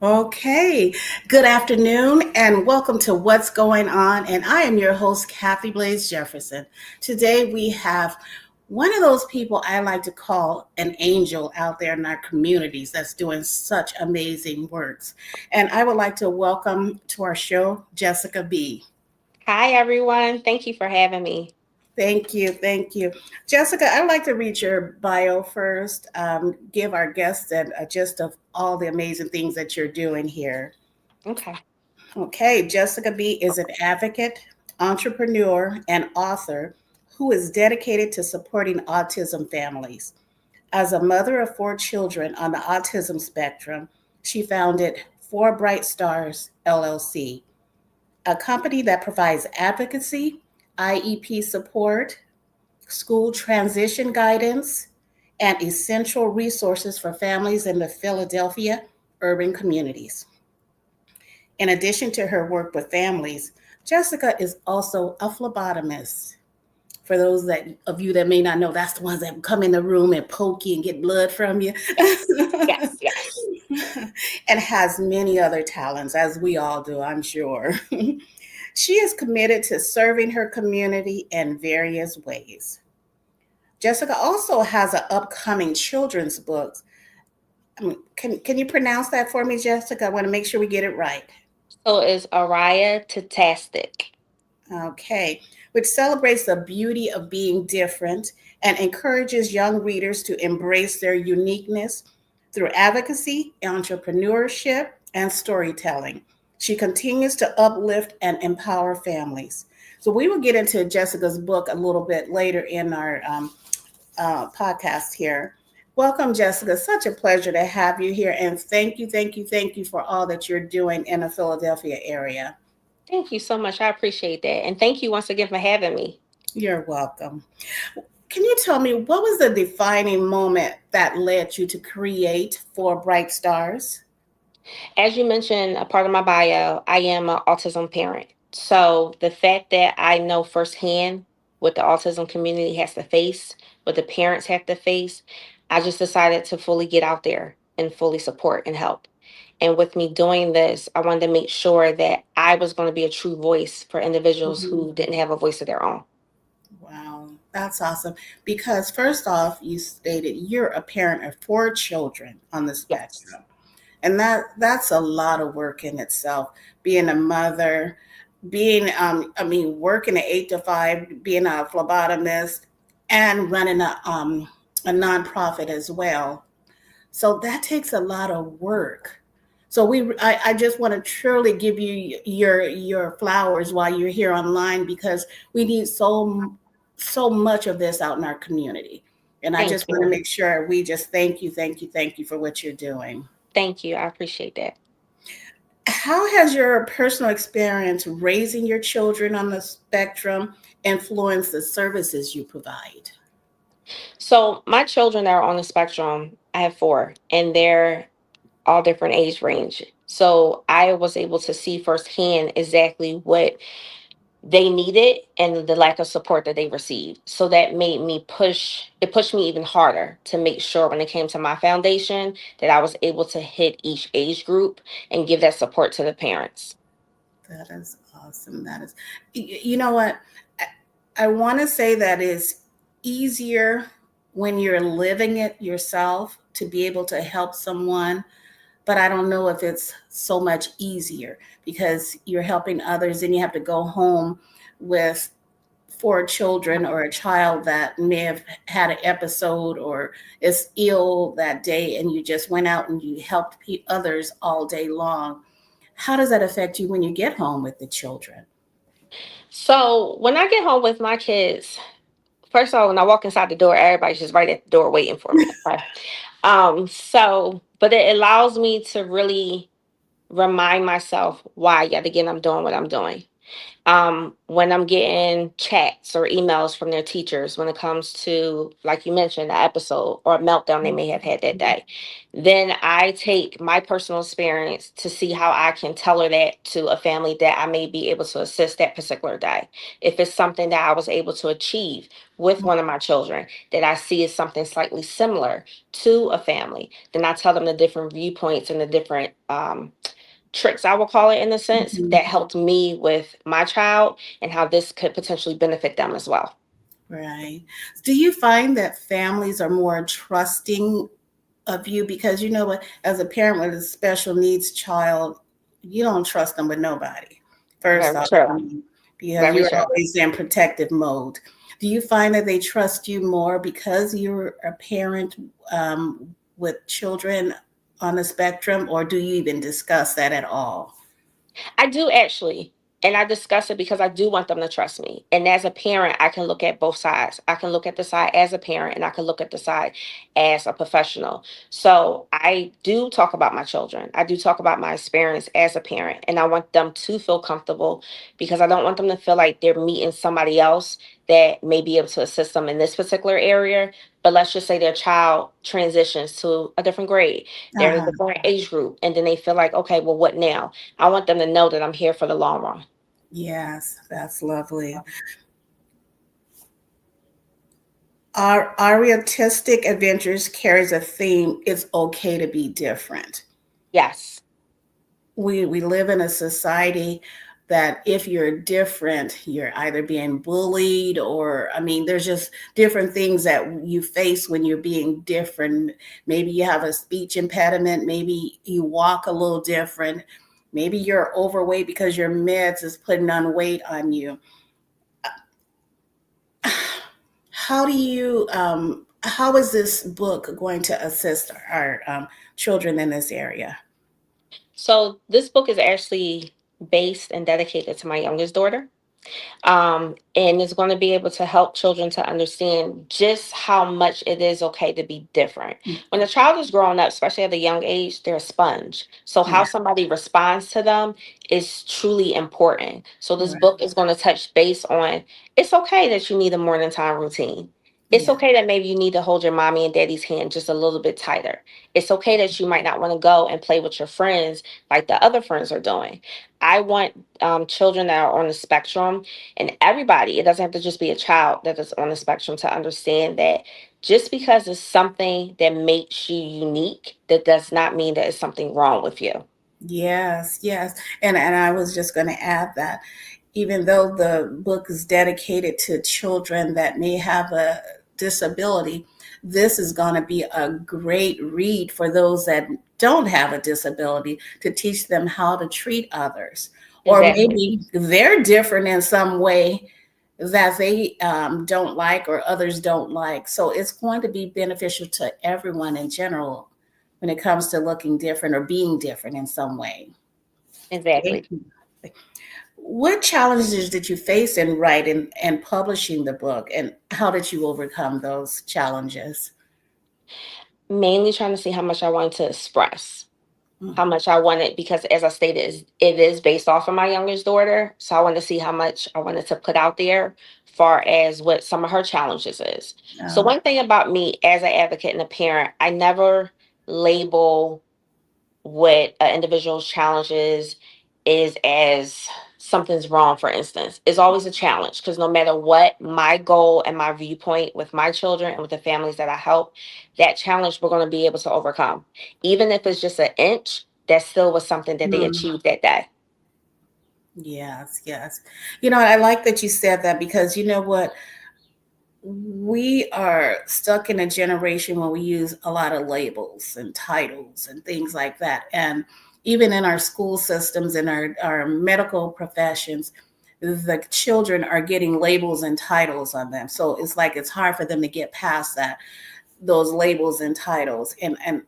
Okay, good afternoon and welcome to What's Going On. And I am your host, Kathy Blaze Jefferson. Today we have one of those people I like to call an angel out there in our communities that's doing such amazing works. And I would like to welcome to our show Jessica B. Hi, everyone. Thank you for having me. Thank you. Thank you. Jessica, I'd like to read your bio first, give our guests a gist of all the amazing things that you're doing here. Okay. Okay, Jessica B is an advocate, entrepreneur, and author who is dedicated to supporting autism families. As a mother of four children on the autism spectrum, she founded Four Bright Stars LLC, a company that provides advocacy, IEP support, school transition guidance, and essential resources for families in the Philadelphia urban communities. In addition to her work with families, Jessica is also a phlebotomist. For those that of you that may not know, that's the ones that come in the room and poke you and get blood from you. Yes. Yes. Yes. And has many other talents, as we all do, I'm sure. She is committed to serving her community in various ways. Jessica also has an upcoming children's book. Can you pronounce that for me, Jessica? I want to make sure we get it right. So is Araya Tatastic. Okay, which celebrates the beauty of being different and encourages young readers to embrace their uniqueness through advocacy, entrepreneurship, and storytelling. She continues to uplift and empower families. So, we will get into Jessica's book a little bit later in our podcast here. Welcome, Jessica. Such a pleasure to have you here. And thank you, thank you, thank you for all that you're doing in the Philadelphia area. Thank you so much. I appreciate that. And thank you once again for having me. You're welcome. Can you tell me what was the defining moment that led you to create Four Bright Stars? As you mentioned, a part of my bio, I am an autism parent. So the fact that I know firsthand what the autism community has to face, what the parents have to face, I just decided to fully get out there and fully support and help. And with me doing this, I wanted to make sure that I was going to be a true voice for individuals Mhm. who didn't have a voice of their own. Wow, that's awesome. Because first off, you stated you're a parent of four children on the Yes. spectrum. And that's a lot of work in itself. Being a mother, being working at 8 to 5, being a phlebotomist, and running a nonprofit as well. So that takes a lot of work. So I just want to truly give you your flowers while you're here online because we need so much of this out in our community. And I Thank just want to you. make sure we just thank you, thank you, thank you for what you're doing. Thank you. I appreciate that. How has your personal experience raising your children on the spectrum influenced the services you provide? So, my children are on the spectrum. I have four, and they're all different age range. So, I was able to see firsthand exactly what they needed and the lack of support that they received. So that made me it pushed me even harder to make sure when it came to my foundation that I was able to hit each age group and give that support to the parents. That is awesome. That is, you know what? I want to say that is easier when you're living it yourself to be able to help someone, but I don't know if it's so much easier because you're helping others and you have to go home with four children or a child that may have had an episode or is ill that day and you just went out and you helped others all day long. How does that affect you when you get home with the children? So when I get home with my kids, first of all, when I walk inside the door, everybody's just right at the door waiting for me. Okay. But it allows me to really remind myself why yet again I'm doing what I'm doing. When I'm getting chats or emails from their teachers when it comes to, like you mentioned, the episode or a meltdown they may have had that day, then I take my personal experience to see how I can tailor that to a family that I may be able to assist that particular day. If it's something that I was able to achieve with one of my children that I see as something slightly similar to a family, then I tell them the different viewpoints and the different tricks, I will call it, in a sense, Mhm. that helped me with my child and how this could potentially benefit them as well. Right. Do you find that families are more trusting of you? Because you know what, as a parent with a special needs child, you don't trust them with nobody. First Very off, I true. mean, because Very you're true. always in protective mode. Do you find that they trust you more because you're a parent with children on the spectrum, or do you even discuss that at all? I do actually. And I discuss it because I do want them to trust me. And as a parent, I can look at both sides. I can look at the side as a parent and I can look at the side as a professional. So I do talk about my children. I do talk about my experience as a parent. And I want them to feel comfortable because I don't want them to feel like they're meeting somebody else that may be able to assist them in this particular area. But let's just say their child transitions to a different grade. They're in a Uh-huh. different age group. And then they feel like, okay, well, what now? I want them to know that I'm here for the long run. Yes, that's lovely. Our Autistic Adventures carries a theme, it's okay to be different. Yes, We live in a society that if you're different, you're either being bullied, or I mean, there's just different things that you face when you're being different. Maybe you have a speech impediment, maybe you walk a little different, maybe you're overweight because your meds is putting on weight on you. How do you how is this book going to assist our children in this area? so this book is actually based and dedicated to my youngest daughter. And is going to be able to help children to understand just how much it is okay to be different. When a child is growing up, especially at a young age, they're a sponge. So how Yeah, somebody responds to them is truly important. So this right. book is going to touch base on, it's okay that you need a morning time routine. It's Yeah. okay that maybe you need to hold your mommy and daddy's hand just a little bit tighter. It's okay that you might not want to go and play with your friends like the other friends are doing. I want children that are on the spectrum, and everybody, it doesn't have to just be a child that is on the spectrum, to understand that just because it's something that makes you unique, that does not mean that it's something wrong with you. Yes, yes. And I was just going to add that even though the book is dedicated to children that may have a disability, this is going to be a great read for those that don't have a disability, to teach them how to treat others. Or Exactly. maybe they're different in some way that they don't like or others don't like. So it's going to be beneficial to everyone in general when it comes to looking different or being different in some way. Thank Exactly. you. What challenges did you face in writing and publishing the book, and how did you overcome those challenges? Mainly trying to see how much I wanted to express, Mm. how much I wanted, because as I stated, it is based off of my youngest daughter. So I wanted to see how much I wanted to put out there, far as what some of her challenges is. So Oh, one thing about me as an advocate and a parent, I never label what an individual's challenges is as something's wrong. For instance, is always a challenge, because no matter what my goal and my viewpoint with my children and with the families that I help, that challenge we're going to be able to overcome. Even if it's just an inch, that still was something that they mm. achieved that day. Yes, yes. You know, I like that you said that, because you know what? We are stuck in a generation where we use a lot of labels and titles and things like that. And even in our school systems and our medical professions, the children are getting labels and titles on them. So it's like it's hard for them to get past that, those labels and titles. And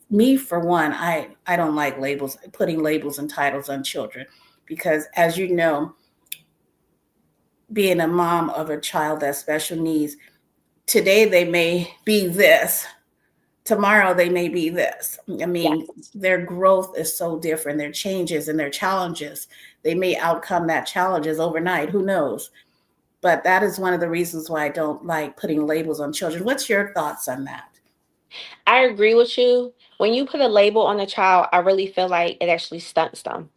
me for one, I don't like labels, putting labels and titles on children, because as you know, being a mom of a child that special needs, today they may be this, tomorrow they may be this. I mean, Yes. their growth is so different, their changes and their challenges. They may outcome that challenges overnight. Who knows? But that is one of the reasons why I don't like putting labels on children. What's your thoughts on that? I agree with you. When you put a label on a child, I really feel like it actually stunts them,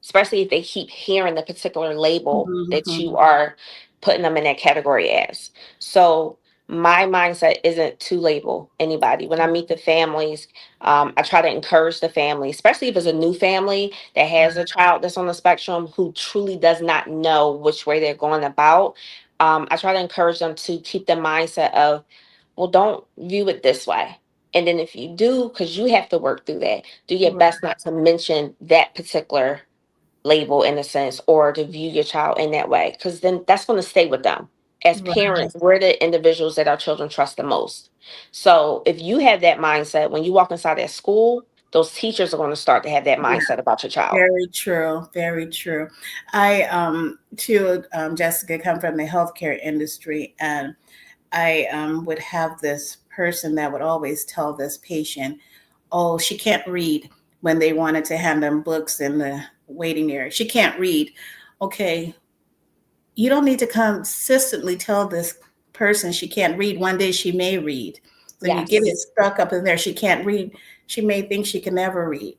especially if they keep hearing the particular label that you Mhm. are putting them in that category as. So my mindset isn't to label anybody. When I meet the families, I try to encourage the family, especially if it's a new family that has a child that's on the spectrum who truly does not know which way they're going about. I try to encourage them to keep the mindset of, well, don't view it this way. And then if you do, because you have to work through that, do your Right, best not to mention that particular label in a sense, or to view your child in that way, because then that's going to stay with them. As right, parents, we're the individuals that our children trust the most. So if you have that mindset when you walk inside that school, those teachers are going to start to have that yeah, mindset about your child. very true, very true. I too, Jessica, come from the healthcare industry, and I would have this person that would always tell this patient, oh, she can't read, when they wanted to hand them books in the waiting area. She can't read. Okay, you don't need to consistently tell this person she can't read. One day she may read. So you get it Yes. stuck up in there. She can't read. She may think she can never read.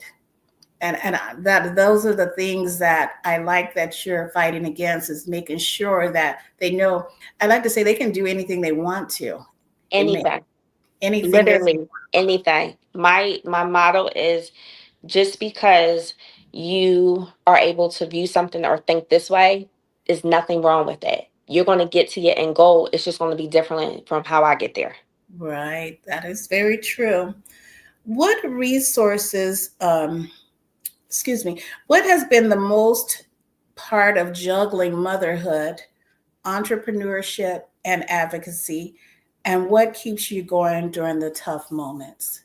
And that those are the things that I like that you're fighting against, is making sure that they know. I like to say they can do anything they want to. It may Anything. anything that Literally anything. My motto is, just because you are able to view something or think this way, is nothing wrong with that. You're going to get to your end goal. It's just going to be different from how I get there. right. That is very true. What resources, excuse me, what has been the most part of juggling motherhood, entrepreneurship, and advocacy? And what keeps you going during the tough moments?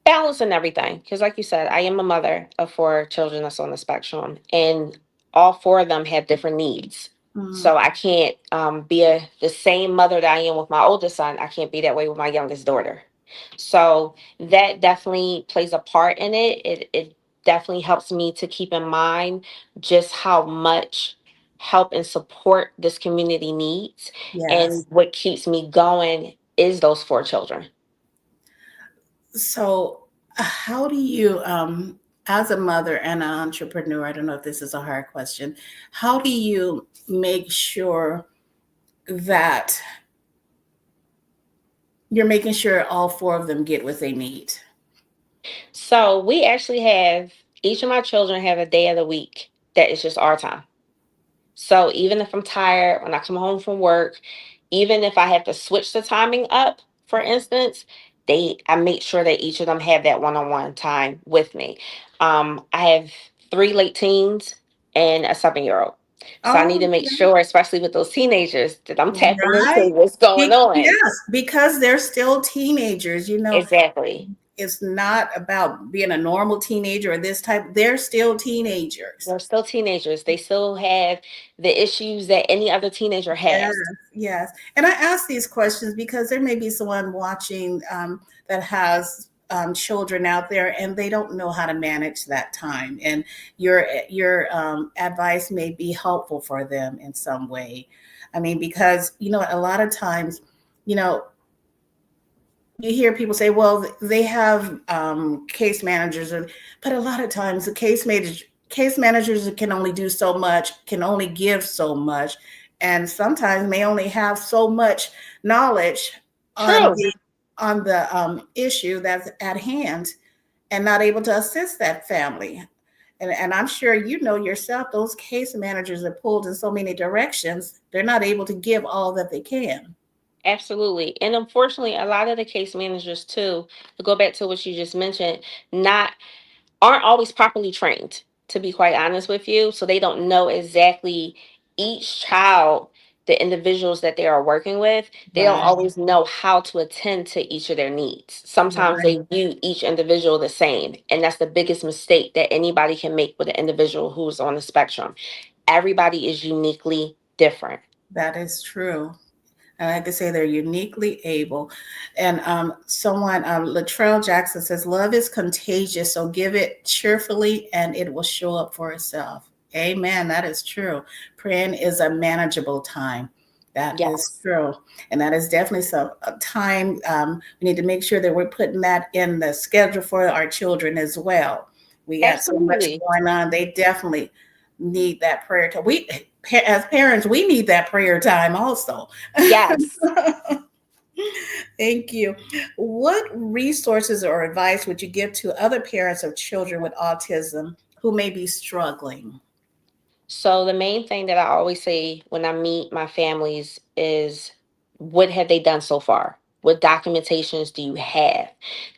Balance and everything. Because, like you said, I am a mother of four children that's on the spectrum, and all four of them have different needs. Mm, So I can't be the same mother that I am with my oldest son. I can't be that way with my youngest daughter. So that definitely plays a part in it. It definitely helps me to keep in mind just how much help and support this community needs. And yes. what keeps me going is those four children. So, how do you, as a mother and an entrepreneur, I don't know if this is a hard question, how do you make sure that you're making sure all four of them get what they need? So we actually have, each of my children have a day of the week that is just our time. So even if I'm tired, when I come home from work, even if I have to switch the timing up, for instance, I make sure that each of them have that one-on-one time with me. I have three late teens and a 7-year-old. So I need Oh, to make sure, especially with those teenagers, that I'm tapping into right. what's going on. Yes, because they're still teenagers, Exactly. it's not about being a normal teenager or this type. They're still teenagers. They're still teenagers. They still have the issues that any other teenager Yes, has. yes. And I ask these questions because there may be someone watching that has children out there, and they don't know how to manage that time. And your advice may be helpful for them in some way. I mean, because a lot of times, you know, you hear people say, well, they have case managers, but a lot of times the case managers can only do so much, can only give so much, and sometimes may only have so much knowledge on True. the issue that's at hand, and not able to assist that family. And I'm sure yourself, those case managers are pulled in so many directions, they're not able to give all that they can. Absolutely. And unfortunately, a lot of the case managers too, to go back to what you just mentioned, not aren't always properly trained, to be quite honest with you. So they don't know exactly each child, the individuals that they are working with, they don't Right, always know how to attend to each of their needs. Sometimes right. they view each individual the same. And that's the biggest mistake that anybody can make with an individual who's on the spectrum. Everybody is uniquely different. That is true. I like to say they're uniquely able. And someone, Latrell Jackson says, love is contagious, so give it cheerfully and it will show up for itself. Amen. That is true. Praying is a manageable time. That is Yes, true. And that is definitely some time. We need to make sure that we're putting that in the schedule for our children as well. We got so much absolutely. going on. They definitely need that prayer time. As parents, we need that prayer time also. Yes. Thank you. What resources or advice would you give to other parents of children with autism who may be struggling? So the main thing that I always say when I meet my families is, what have they done so far? What documentations do you have?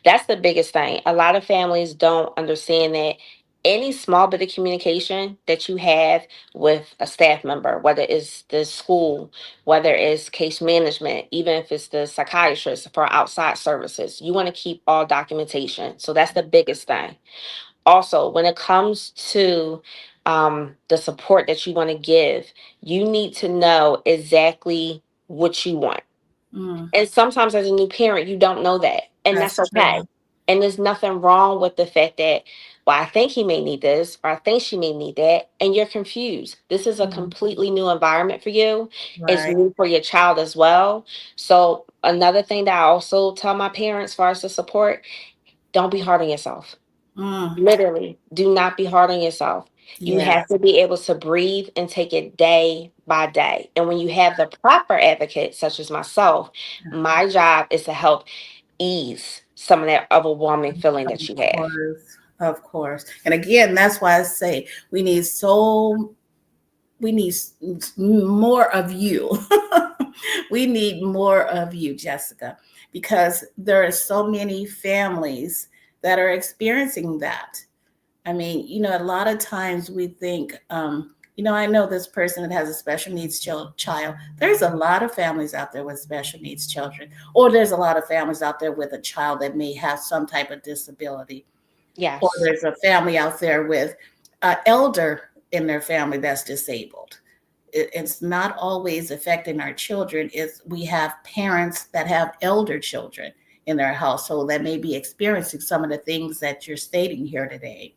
That's the biggest thing. A lot of families don't understand that any small bit of communication that you have with a staff member, whether it's the school, whether it's case management, even if it's the psychiatrist for outside services, you want to keep all documentation. So that's the biggest thing. Also, when it comes to the support that you want to give, you need to know exactly what you want. Mm, And sometimes as a new parent, you don't know that, and that's that's okay. true. And there's nothing wrong with the fact that, well, I think he may need this, or I think she may need that, and you're confused. This is a Mm, completely new environment for you. It's right. new for your child as well. So another thing that I also tell my parents, as far as the support, don't be hard on yourself. Mm, Literally, do not be hard on yourself. You have yes. to be able to breathe and take it day by day. And when you have the proper advocate, such as myself, my job is to help ease some of that overwhelming feeling Of that you have. course. Of course. And again, that's why I say we need more of you. We need more of you, Jessica, because there are so many families that are experiencing that. I mean, a lot of times we think, I know this person that has a special needs child. There's a lot of families out there with special needs children, or there's a lot of families out there with a child that may have some type of disability, or Yes, there's a family out there with an elder in their family that's disabled. It's not always affecting our children. It's we have parents that have elder children in their household that may be experiencing some of the things that you're stating here today.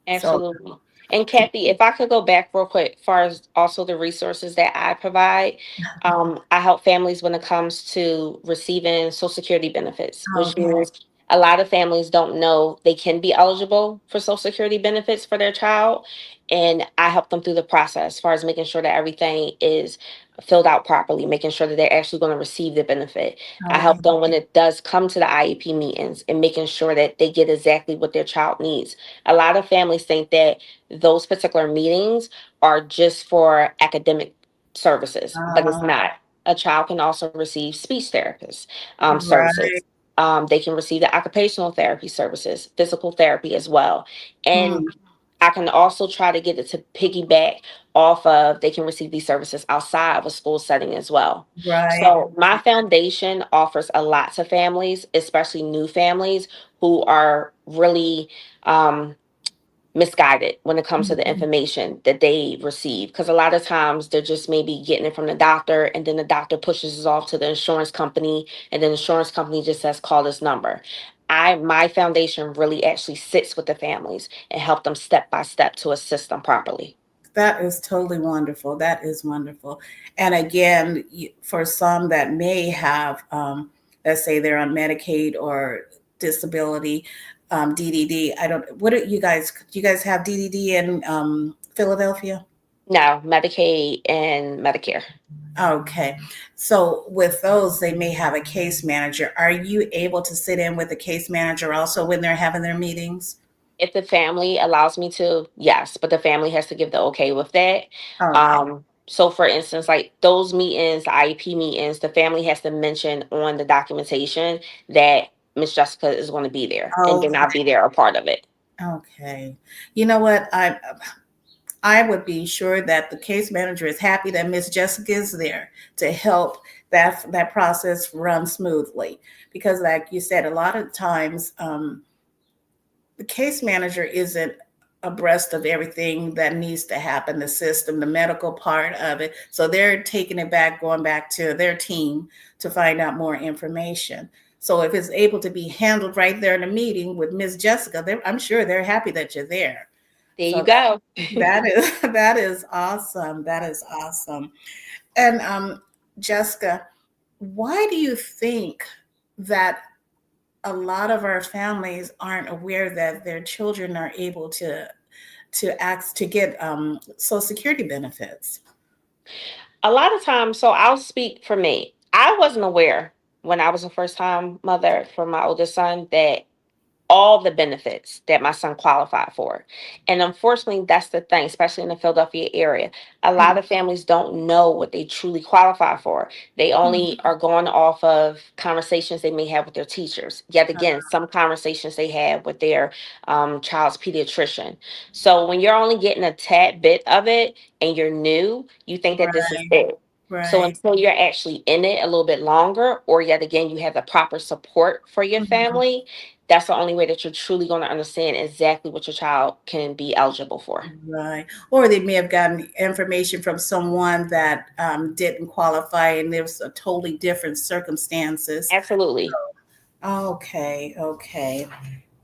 So, absolutely. And Kathy, if I could go back real quick, as far as also the resources that I provide, I help families when it comes to receiving Social Security benefits, which okay. means a lot of families don't know they can be eligible for Social Security benefits for their child. And I help them through the process, as far as making sure that everything is filled out properly, making sure that they're actually going to receive the benefit. I help Okay. them when it does come to the IEP meetings and making sure that they get exactly what their child needs. A lot of families think that those particular meetings are just for academic services, but it's Uh, not. A child can also receive speech therapist right. services. They can receive the occupational therapy services, physical therapy as well. Mm, And I can also try to get it to piggyback off of, they can receive these services outside of a school setting as well. right. So my foundation offers a lot to families, especially new families who are really misguided when it comes to the Mhm. information that they receive, because a lot of times they're just maybe getting it from the doctor, and then the doctor pushes it off to the insurance company, and then the insurance company just says call this number. My foundation really actually sits with the families and help them step by step to assist them properly. That is totally wonderful. That is wonderful. And again, for some that may have, let's say they're on Medicaid or disability, DDD. I don't. What do you guys? Do you guys have DDD in Philadelphia? No, Medicaid and Medicare. Okay. So with those, they may have a case manager. Are you able to sit in with a case manager also when they're having their meetings? If the family allows me to, yes, but the family has to give the okay with that. Okay. So for instance, like those meetings, the IEP meetings, the family has to mention on the documentation that Miss Jessica is going to be there, and then Okay. I'll be there a part of it. Okay. You know what? I would be sure that the case manager is happy that Miss Jessica is there to help that process run smoothly. Because, like you said, a lot of times the case manager isn't abreast of everything that needs to happen, the system, the medical part of it. So they're taking it back, going back to their team to find out more information. So if it's able to be handled right there in a meeting with Miss Jessica, I'm sure they're happy that you're there. There you So go. that is that is awesome. That is awesome. And Jessica, why do you think that a lot of our families aren't aware that their children are able to ask to get Social Security benefits? A lot of times, so I'll speak for me. I wasn't aware when I was a first time mother for my oldest son that all the benefits that my son qualified for. And unfortunately, that's the thing, especially in the Philadelphia area. A lot of families don't know what they truly qualify for. They only are going off of conversations they may have with their teachers. Yet again, some conversations they have with their child's pediatrician. So when you're only getting a tad bit of it and you're new, you think that this is Right, it. So right. until you're actually in it a little bit longer, or yet again, you have the proper support for your Mhm. family, that's the only way that you're truly going to understand exactly what your child can be eligible for. Right. Or they may have gotten information from someone that didn't qualify and there's a totally different circumstances. Absolutely. Okay, okay.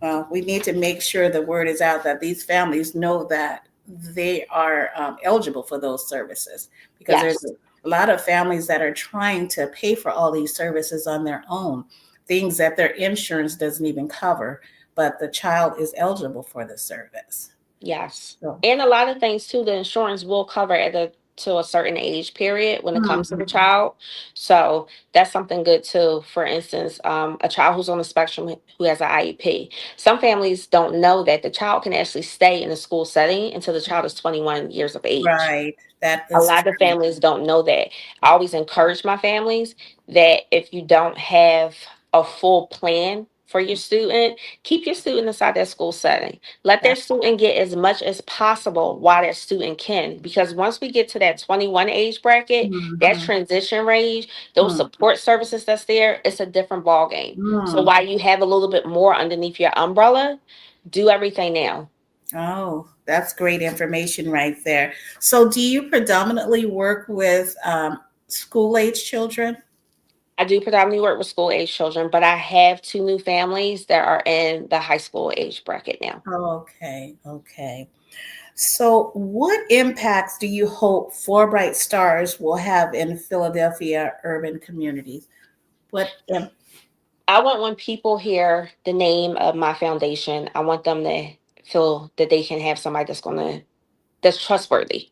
Well, we need to make sure the word is out that these families know that they are eligible for those services because there's Yes. a lot of families that are trying to pay for all these services on their own, things that their insurance doesn't even cover, but the child is eligible for the service. Yes. So, And a lot of things too, the insurance will cover at a to a certain age period when it comes to the mhm, child. So that's something good too. For instance, a child who's on the spectrum who has an IEP. Some families don't know that the child can actually stay in a school setting until the child is 21 years of age. right, that A is lot of true. families don't know that. I always encourage my families that if you don't have a full plan for your student, keep your student inside that school setting. Let That, their student get as much as possible while that student can. Because once we get to that 21 age bracket, that mhm, transition range, those mm, support services that's there, it's a different ball game. So mm. while you have a little bit more underneath your umbrella, do everything now. Oh, that's great information right there. So, do you predominantly work with school age children? I do predominantly work with school age children, but I have two new families that are in the high school age bracket now. Okay, okay. So, what impacts do you hope Four Bright Stars will have in Philadelphia urban communities? What? I want when people hear the name of my foundation, I want them to feel that they can have somebody that's trustworthy.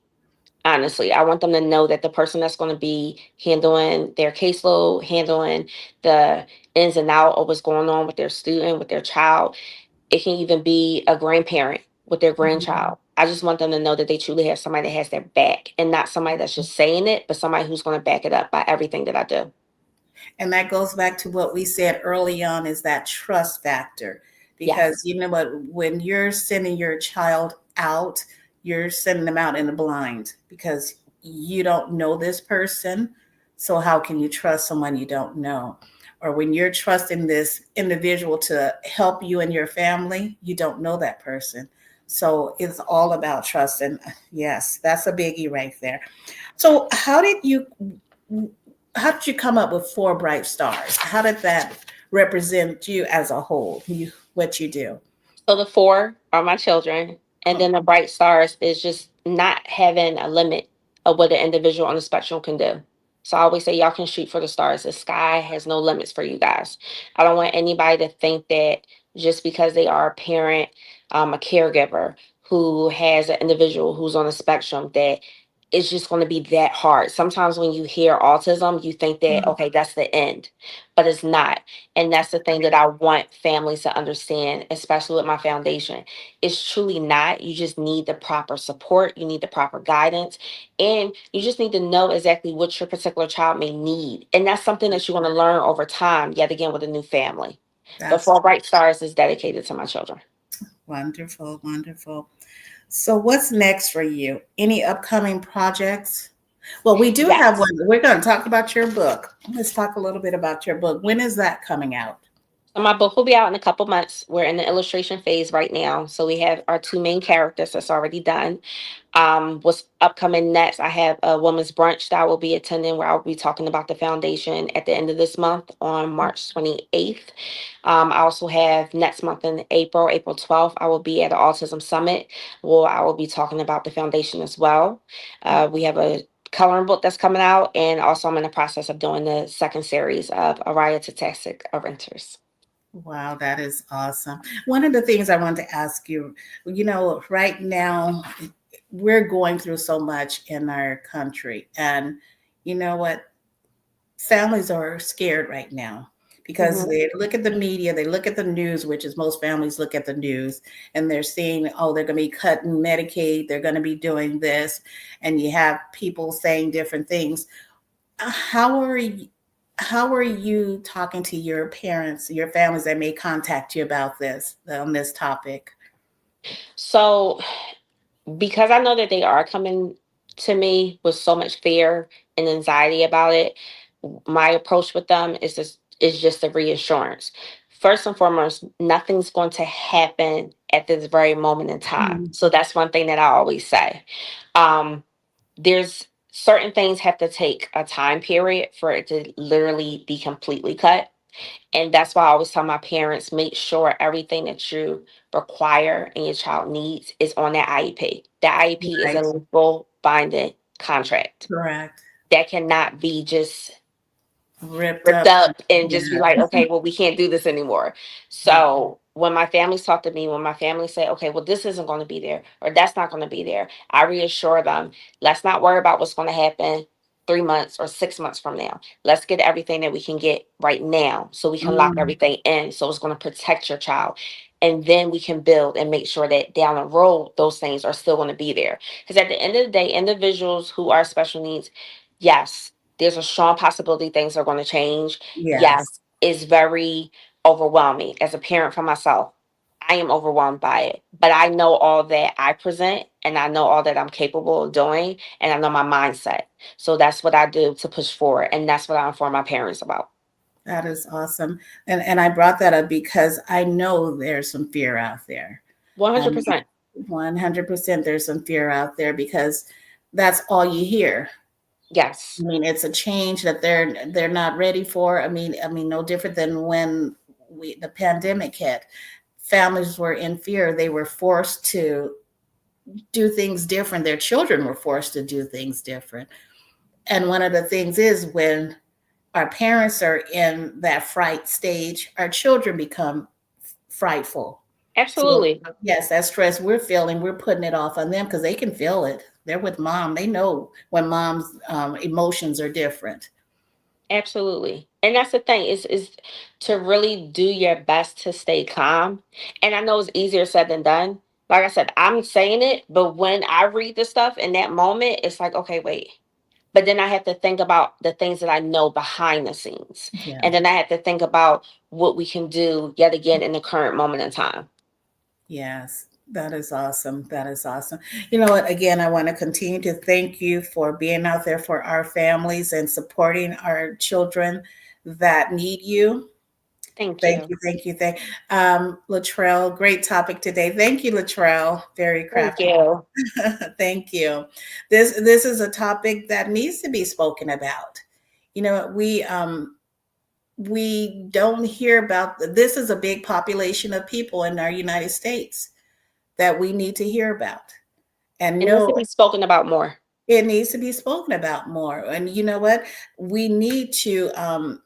Honestly, I want them to know that the person that's going to be handling their caseload, handling the ins and out of what's going on with their student, with their child, it can even be a grandparent with their grandchild. I just want them to know that they truly have somebody that has their back and not somebody that's just saying it, but somebody who's going to back it up by everything that I do. And that goes back to what we said early on is that trust factor. Because Yes. you know what, when you're sending your child out, you're sending them out in the blind because you don't know this person. So how can you trust someone you don't know? Or when you're trusting this individual to help you and your family, you don't know that person. So it's all about trust. And yes, that's a biggie right there. So how did you come up with Four Bright Stars? How did that represent you as a whole? What you do? So the four are my children, and Oh, then the bright stars is just not having a limit of what an individual on the spectrum can do. So I always say y'all can shoot for the stars. The sky has no limits for you guys. I don't want anybody to think that just because they are a parent, a caregiver who has an individual who's on the spectrum that it's just going to be that hard. Sometimes when you hear autism, you think that mm, okay, that's the end, but it's not. And that's the thing that I want families to understand, especially with my foundation. It's truly not. You just need the proper support, you need the proper guidance, and you just need to know exactly what your particular child may need. And that's something that you're going to learn over time, yet again, with a new family. But that's For Bright Stars is dedicated to my children. wonderful, wonderful. So what's next for you? Any upcoming projects? Well, we do have Yes. one. We're going to talk about your book. Let's talk a little bit about your book. When is that coming out? So my book will be out in a couple months. We're in the illustration phase right now. So we have our two main characters that's already done. What's upcoming next? I have a women's brunch that I will be attending where I'll be talking about the foundation at the end of this month on March 28th. I also have next month in April, April 12th, I will be at the Autism Summit where I will be talking about the foundation as well. We have a coloring book that's coming out, and also I'm in the process of doing the second series of Araya Tactic of Renters. Wow, that is awesome. One of the things I wanted to ask you, right now we're going through so much in our country. And you know what? Families are scared right now because Mhm. they look at the media, they look at the news, which is most families look at the news, and they're seeing, oh, they're going to be cutting Medicaid, they're going to be doing this, and you have people saying different things. How are you? How are you talking to your parents, your families that may contact you about this on this topic? So, because I know that they are coming to me with so much fear and anxiety about it, my approach with them is just a reassurance. First and foremost, nothing's going to happen at this very moment in time. Mm. So that's one thing that I always say. Um, there's certain things have to take a time period for it to literally be completely cut. And that's why I always tell my parents, make sure everything that you require and your child needs is on that IEP. That IEP is a Right. legal binding contract. Correct. That cannot be just Ripped ripped up. up and just be Yeah. like, okay, well, we can't do this anymore. Yeah. So when my families talk to me, when my family say, okay, well, this isn't going to be there or that's not going to be there, I reassure them, let's not worry about what's going to happen 3 months or 6 months from now. Let's get everything that we can get right now so we can lock Mm. everything in. So it's going to protect your child. And then we can build and make sure that down the road, those things are still going to be there. Because at the end of the day, individuals who are special needs, yes, there's a strong possibility things are going to change. Yes, Yes, it's very overwhelming. As a parent for myself, I am overwhelmed by it. But I know all that I present and I know all that I'm capable of doing and I know my mindset. So that's what I do to push forward. And that's what I inform my parents about. that is awesome. And I brought that up because I know there's some fear out there. Um, 100%. 100% there's some fear out there because that's all you hear. I Yes. mean, it's a change that they're not ready for. I mean, no different than when the pandemic hit. Families were in fear. They were forced to do things different. Their children were forced to do things different. And one of the things is when our parents are in that fright stage, our children become frightful. So Absolutely. yes, that stress we're feeling, we're putting it off on them because they can feel it. They're with mom. They know when mom's emotions are different. Absolutely. And that's the thing is to really do your best to stay calm. And I know it's easier said than done. Like I said, I'm saying it, but when I read the stuff in that moment, it's like, okay, wait. But then I have to think about the things that I know behind the scenes. Yeah. And then I have to think about what we can do yet again in the current moment in time. Yes, that is awesome. That is awesome. You know what? Again, I want to continue to thank you for being out there for our families and supporting our children that need you. Thank Thank you. you, thank you, Latrell. Great topic today. Thank you, Latrell. Very Thank crafty. you. Thank you. This is a topic that needs to be spoken about. We don't hear about this is a big population of people in our United States that we need to hear about and It needs to know be spoken about more. it needs to be spoken about more. And you know what? We need to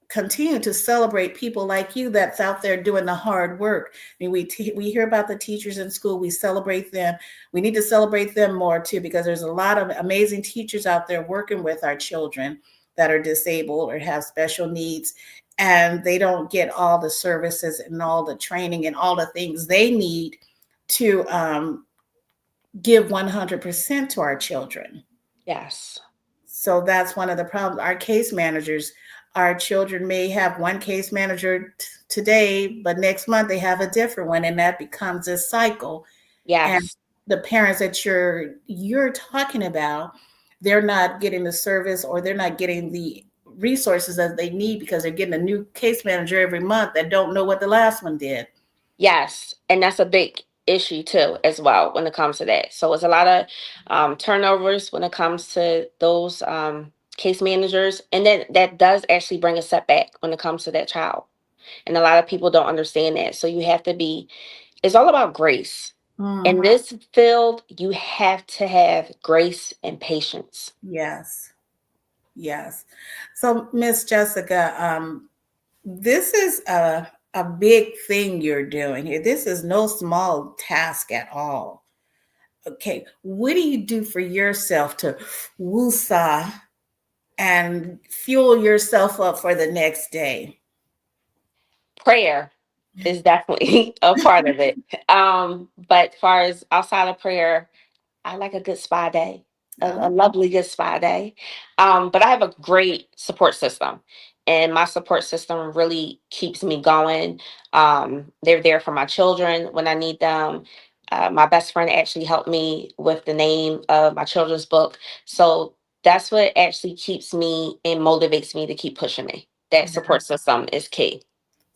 continue to celebrate people like you that's out there doing the hard work. I mean, we hear about the teachers in school. We celebrate them. We need to celebrate them more too, because there's a lot of amazing teachers out there working with our children that are disabled or have special needs, and they don't get all the services and all the training and all the things they need to give 100% to our children. Yes. So that's one of the problems. Our case managers, our children may have one case manager today, but next month they have a different one, and that becomes a cycle. And Yes. the parents that you're talking about, they're not getting the service or they're not getting the resources that they need because they're getting a new case manager every month that don't know what the last one did. Yes, and that's a big issue too, as well, when it comes to that. So it's a lot of turnovers when it comes to those case managers, and then that does actually bring a setback when it comes to that child. And a lot of people don't understand that. So you have to be. It's all about grace. In Mm, this field, you have to have grace and patience. yes, yes. So, Miss Jessica, this is a big thing you're doing here. This is no small task at all. Okay, what do you do for yourself to woosah and fuel yourself up for the next day? Prayer is definitely a part of it. But as far as outside of prayer, I like a good spa day, a Oh, lovely good spa day. But I have a great support system, and my support system really keeps me going. They're there for my children when I need them. My best friend actually helped me with the name of my children's book. So that's what actually keeps me and motivates me to keep pushing me. That yeah. support system is key.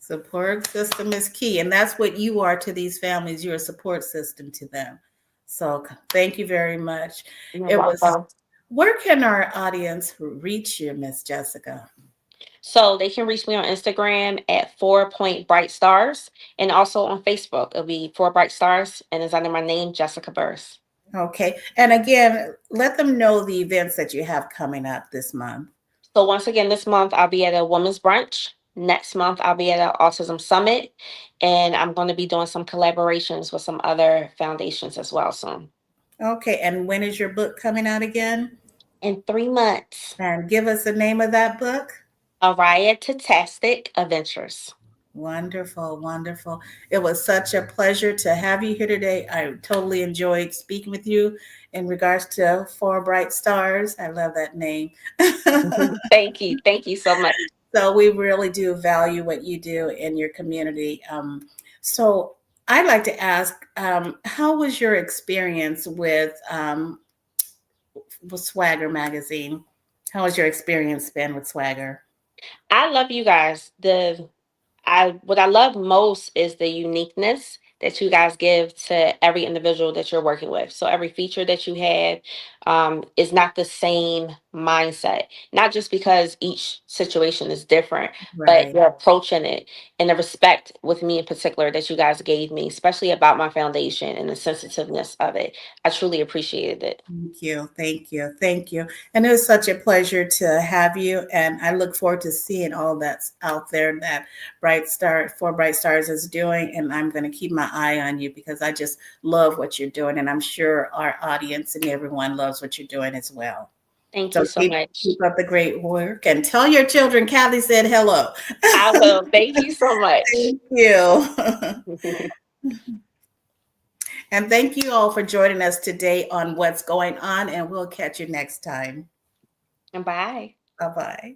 Support system is key, and that's what you are to these families. You're a support system to them. So, thank you very much. You're It was. welcome. Where can our audience reach you, Miss Jessica? So they can reach me on Instagram at 4 Point Bright Stars, and also on Facebook. It'll be 4 Bright Stars, and it's under my name, Jessica Burrs. Okay, and again, let them know the events that you have coming up this month. So once again, this month I'll be at a women's brunch. Next month I'll be at an autism summit, and I'm going to be doing some collaborations with some other foundations as well soon. Okay, and when is your book coming out again? In 3 months, And give us the name of that book. Ariatatastic Adventures. Wonderful, wonderful. It was such a pleasure to have you here today. I totally enjoyed speaking with you in regards to Four Bright Stars. I love that name. Thank you. Thank you so much. So we really do value what you do in your community. So I'd like to ask, how was your experience with Swagger magazine? How has your experience been with Swagger? I love you guys. The I What I love most is the uniqueness that you guys give to every individual that you're working with. So every feature that you have is not the same mindset. Not just because each situation is different, but Right. you're approaching it, and the respect with me in particular that you guys gave me, especially about my foundation and the sensitiveness of it. I truly appreciated it. Thank you. Thank you. Thank you. And it was such a pleasure to have you. And I look forward to seeing all that's out there that Four Bright Stars is doing. And I'm going to keep my eye on you because I just love what you're doing. And I'm sure our audience and everyone loves what you're doing as well. Thank So you so much. keep up the great work and tell your children Kathy said hello. I will. Thank you so much. Thank you. And thank you all for joining us today on What's Going On. And we'll catch you next time. And bye. Bye bye.